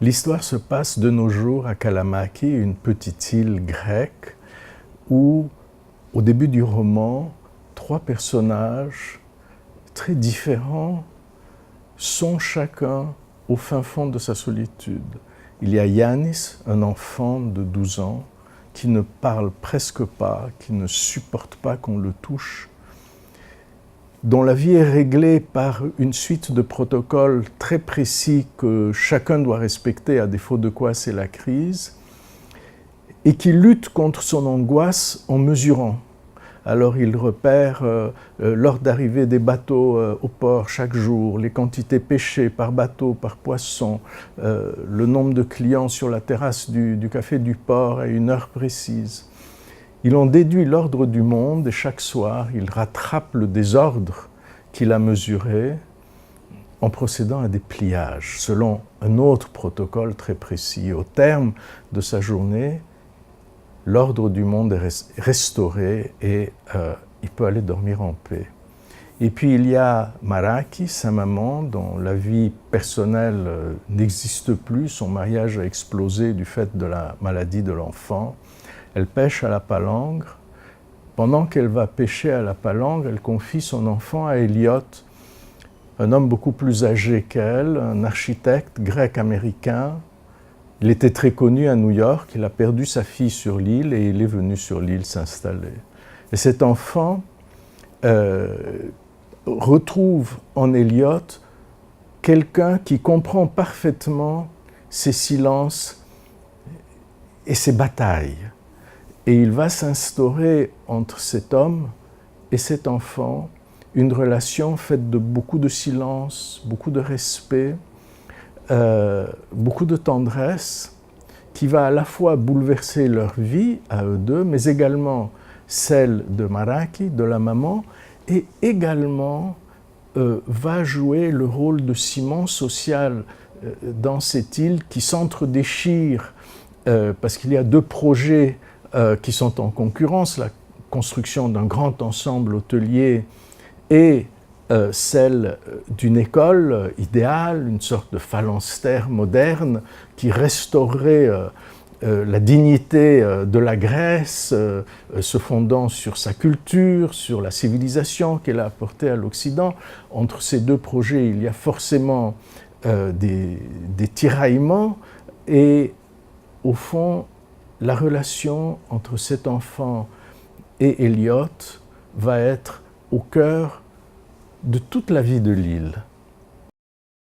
L'histoire se passe de nos jours à Kalamaki, une petite île grecque, où, au début du roman, trois personnages très différents sont chacun au fin fond de sa solitude. Il y a Yanis, un enfant de 12 ans, qui ne parle presque pas, qui ne supporte pas qu'on le touche, dont la vie est réglée par une suite de protocoles très précis que chacun doit respecter, à défaut de quoi c'est la crise, et qui lutte contre son angoisse en mesurant. Alors il repère, lors d'arrivée des bateaux au port chaque jour, les quantités pêchées par bateau, par poisson, le nombre de clients sur la terrasse du café du port à une heure précise. Il en déduit l'ordre du monde et chaque soir, il rattrape le désordre qu'il a mesuré en procédant à des pliages, selon un autre protocole très précis. Au terme de sa journée, l'ordre du monde est restauré et il peut aller dormir en paix. Et puis il y a Maraki, sa maman, dont la vie personnelle n'existe plus, son mariage a explosé du fait de la maladie de l'enfant. Elle pêche à la palangre. Pendant qu'elle va pêcher à la palangre, elle confie son enfant à Elliot, un homme beaucoup plus âgé qu'elle, un architecte grec-américain. Il était très connu à New York, il a perdu sa fille sur l'île et il est venu sur l'île s'installer. Et cet enfant retrouve en Elliot quelqu'un qui comprend parfaitement ses silences et ses batailles. Et il va s'instaurer entre cet homme et cet enfant une relation faite de beaucoup de silence, beaucoup de respect, beaucoup de tendresse, qui va à la fois bouleverser leur vie à eux deux, mais également celle de Maraki, de la maman, et également va jouer le rôle de ciment social dans cette île qui s'entre-déchire parce qu'il y a deux projets qui sont en concurrence, la construction d'un grand ensemble hôtelier et celle d'une école idéale, une sorte de phalanstère moderne qui restaurerait la dignité de la Grèce, se fondant sur sa culture, sur la civilisation qu'elle a apportée à l'Occident. Entre ces deux projets, il y a forcément des tiraillements et au fond, la relation entre cet enfant et Elliot va être au cœur de toute la vie de l'île.